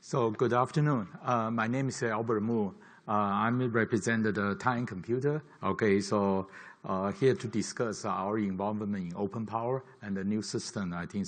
So good afternoon. My name is Albert Mu. I'm represented the Tyan Computer. Okay, so here to discuss our involvement in OpenPOWER and the new system I think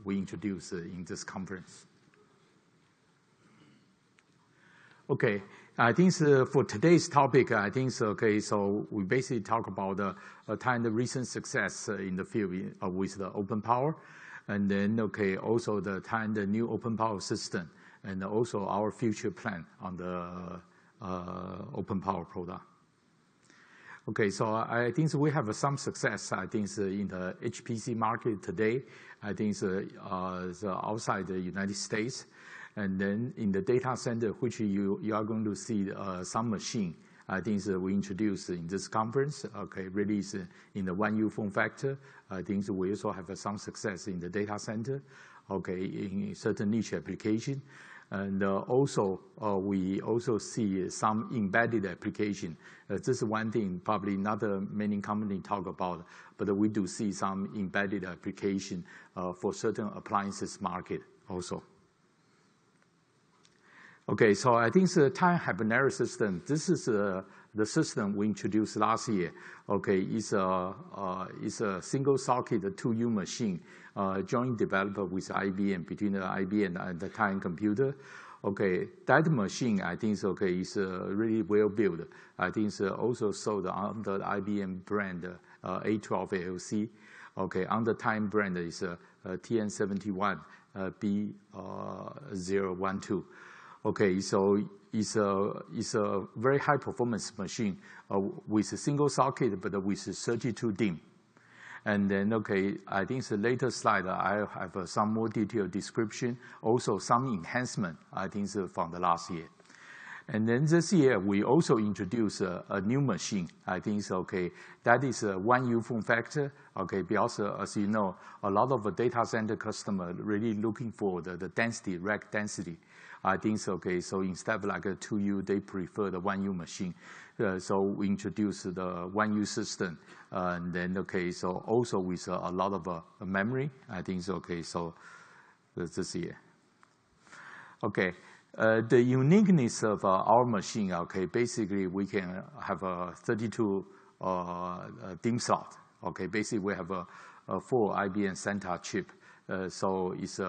we introduced in this conference. Okay, I think for today's topic, I think okay. So we basically talk about the recent success in the field with the OpenPOWER. And then, okay, also the new OpenPOWER system, and also our future plan on the OpenPOWER product. Okay, so I think we have some success, I think, in the HPC market today. I think outside the United States. And then in the data center, which you are going to see some machine, I think we introduced in this conference, okay, released in the 1U form factor. I think we also have some success in the data center, okay, in certain niche application. And also, we also see some embedded application. This is one thing probably not many companies talk about, but we do see some embedded application for certain appliances market also. Okay, so I think the Tyan Habanero system, this is the system we introduced last year. Okay, it's a single socket 2U machine, joint developed with IBM, between the IBM and the Tyan Computer. Okay, that machine I think is really well built. I think also sold under the IBM brand A12 ALC. Okay, under Tyan brand is Tyan71 B012. Okay, so it's a very high performance machine with a single socket, but with 32 DIMM. And then, okay, I think the later slide I have some more detailed description, also some enhancement, I think, from the last year. And then this year we also introduced a new machine. I think okay, that is a 1U form factor. Okay, because as you know, a lot of the data center customers really looking for the density, rack density. I think okay, so instead of like a 2U, they prefer the 1U machine. So we introduced the 1U system, and then okay, so also with a lot of memory. I think okay, so this year. Okay, the uniqueness of our machine. Okay, basically we can have a 32 DIMM slot. Okay, basically we have a full IBM Centa chip. So it's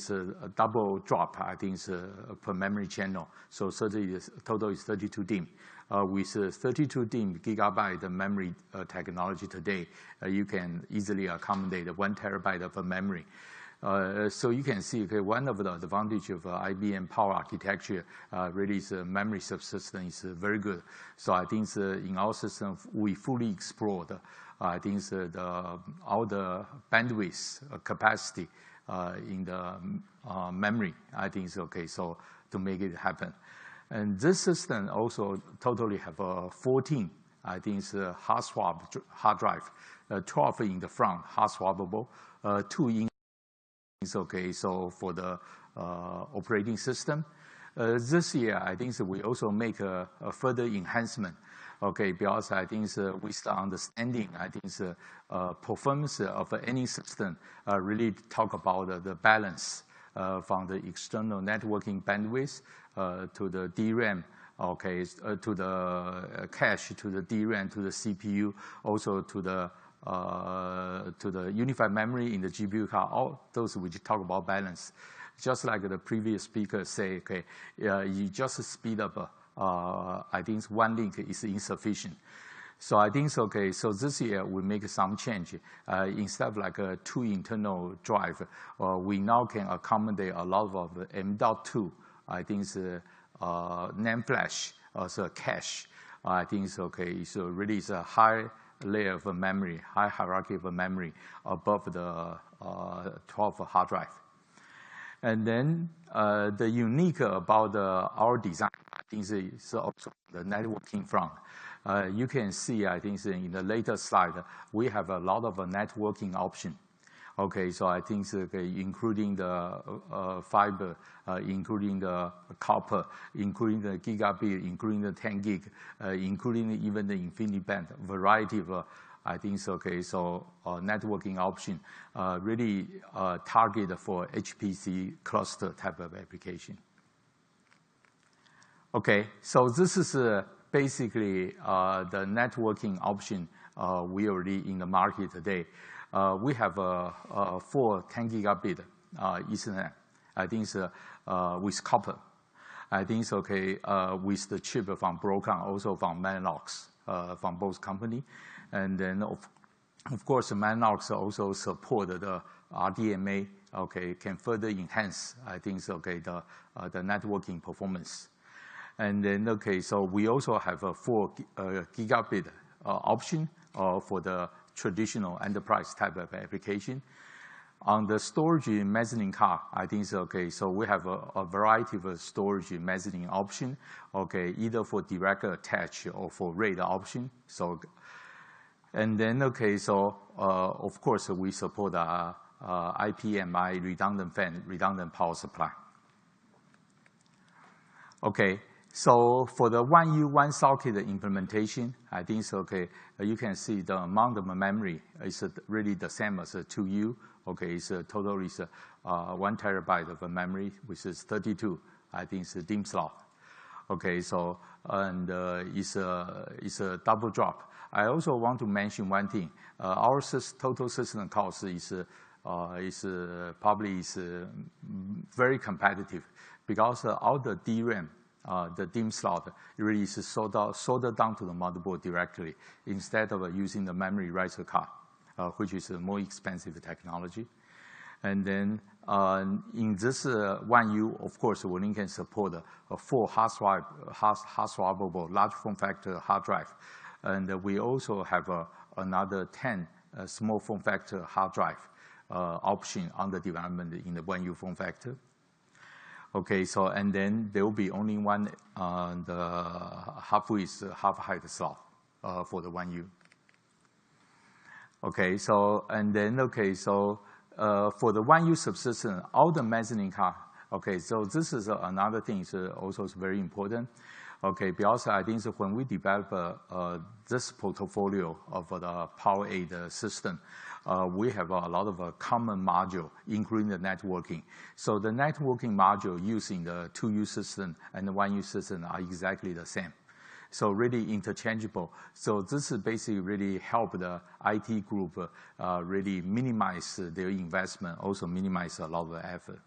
a double drop, I think, per memory channel. So total is 32 DIMM. With 32 DIMM gigabyte memory technology today, you can easily accommodate 1 terabyte of memory. So you can see, okay, one of the advantages of IBM Power architecture really is memory subsistence is very good. So I think in our system we fully explored. I think all the bandwidth capacity in the memory, I think is okay. So to make it happen, and this system also totally have 14, I think, hard swap hard drive, 12 in the front, hard swappable, 2 in is okay. So for the operating system, this year I think we also make a further enhancement. Okay, because I think with the understanding, I think performance of any system really talk about the balance from the external networking bandwidth to the DRAM, okay, to the cache, to the DRAM, to the CPU, also to the unified memory in the GPU card. All those which talk about balance. Just like the previous speaker say, okay, you just speed up. I think one link is insufficient. So I think okay. So this year we make some change. Instead of like a 2 internal drive, we now can accommodate a lot of M.2. I think NAND flash as a cache. I think it's okay. So really it's a high layer of memory, high hierarchy of memory above the 12 hard drive. And then the unique about our design, I think, is also the networking front. You can see, I think, in the later slide, we have a lot of networking option. Okay, so I think including the fiber, including the copper, including the gigabit, including the 10 gig, including even the InfiniBand, variety of I think so, okay, so networking option really targeted for HPC cluster type of application. Okay, so this is basically the networking option we already in the market today. We have 4 10 gigabit Ethernet. I think it's with copper. I think it's okay with the chip from Broadcom, also from Mellanox, from both company. And then of course Mellanox also support the RDMA. Okay, can further enhance, I think it's okay, the networking performance. And then okay, so we also have a 4 gigabit option for the traditional enterprise type of application. On the storage mezzanine card, I think it's okay. So we have a variety of storage mezzanine option, okay, either for direct attach or for RAID option. So, and then okay, so of course we support IPMI redundant fan, redundant power supply. Okay, so for the 1U 1 socket implementation, I think it's okay. You can see the amount of memory is really the same as a 2U. Okay, it's a total is 1 terabyte of memory, which is 32. I think it's a DIMM slot. Okay, so and it's a double drop. I also want to mention one thing. Our total system cost is probably very competitive because all the DRAM, the DIMM slot really is soldered down to the motherboard directly instead of using the memory riser card, which is a more expensive technology. And then in this 1U, of course, we can support a 4 hard swappable large form factor hard drive. And we also have another 10 small form factor hard drive option under development in the 1U form factor. Okay, so and then there will be only one the half-width, half-height slot for the 1U. Okay, so and then okay, so for the 1U subsystem, all the mezzanine card. Okay, so this is another thing is also very important. Okay, because I think when we develop this portfolio of the PowerA system, we have a lot of common module, including the networking. So the networking module using the 2U system and the 1U system are exactly the same. So really interchangeable. So this is basically really help the IT group really minimize their investment, also minimize a lot of effort.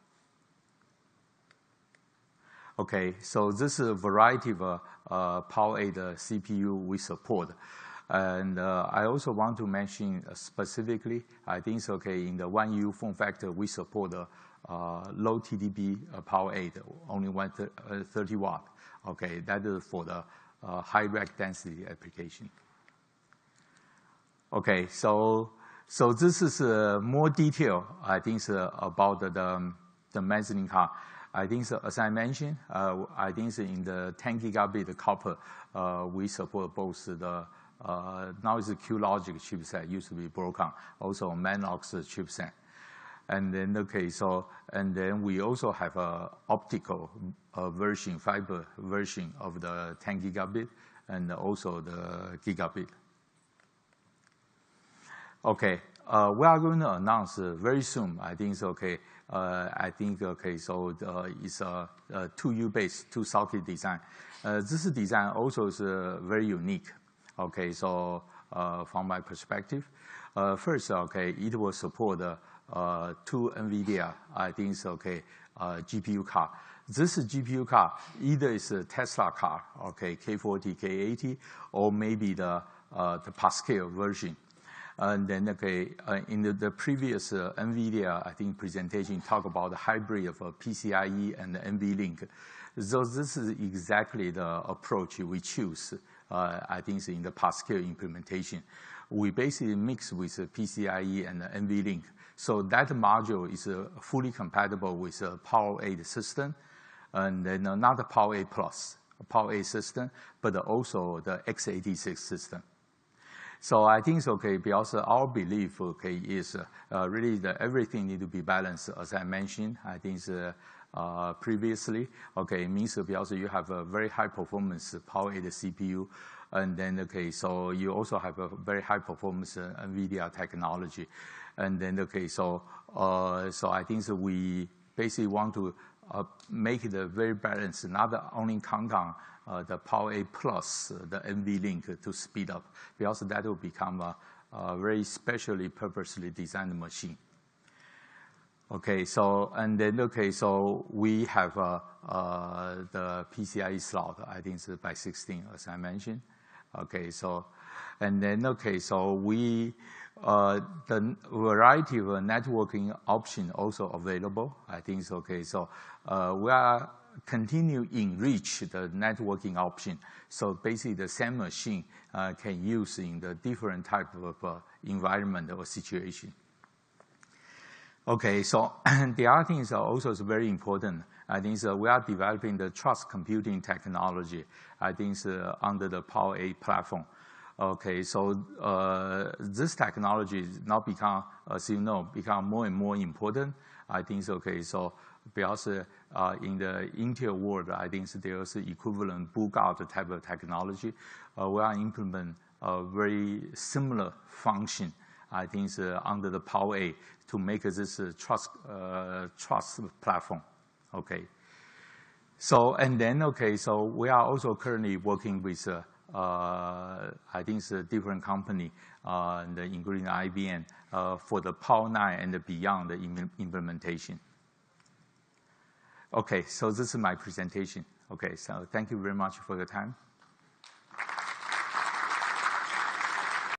Okay, so this is a variety of PowerA CPU we support. And I also want to mention specifically, I think it's okay, in the 1U form factor, we support low TDP PowerA, only 130 watt. Okay, that is for the high rack density application. Okay, so this is more detail, I think, about the mezzanine card. I think, as I mentioned, I think in the 10 gigabit copper, we support both the, now it's a QLogic chipset, used to be Broadcom, also Mellanox chipset. And then, okay, so, and then we also have a optical version, fiber version of the 10 gigabit and also the gigabit. Okay, we are going to announce very soon, I think it's okay. I think, okay, so it's a 2U based 2-socket design. This design also is very unique. Okay, so from my perspective, first, okay, it will support 2 NVIDIA, I think it's okay, GPU card. This GPU card either is a Tesla card, okay, K40, K80, or maybe the Pascal version. And then, okay, in the previous NVIDIA, I think, presentation, talk about the hybrid of PCIe and NVLink. So this is exactly the approach we choose, I think, in the Pascal implementation. We basically mix with PCIe and NVLink. So that module is fully compatible with a PowerA system, and then not a PowerA Plus, a PowerA system, but also the x86 system. So I think it's okay, because our belief, okay, is really that everything need to be balanced, as I mentioned. I think previously, okay, it means because you have a very high performance PowerA CPU, And then, okay, so you also have a very high performance NVIDIA technology. And then, okay, so I think that we basically want to make it a very balanced, not only count on the PowerA plus the NVLink to speed up, because that will become a very specially, purposely designed machine. Okay, so, and then, okay, so we have the PCIe slot, I think it's by 16, as I mentioned. Okay, so, and then, okay, so the variety of networking option also available, I think it's okay. So we are continue enrich the networking option. So basically the same machine can use in the different type of environment or situation. Okay, so the other thing is also is very important. I think we are developing the trust computing technology. I think under the PowerA platform. Okay, so this technology is now become, as you know, become more and more important. I think okay, so because in the Intel world, I think there's equivalent boot-out type of technology. We are implement a very similar function. I think under the PowerA to make this trust platform. Okay. So and then okay, so we are also currently working with I think it's a different company, including IBM, for the Power 9 and beyond the implementation. Okay, so this is my presentation. Okay, so thank you very much for your time.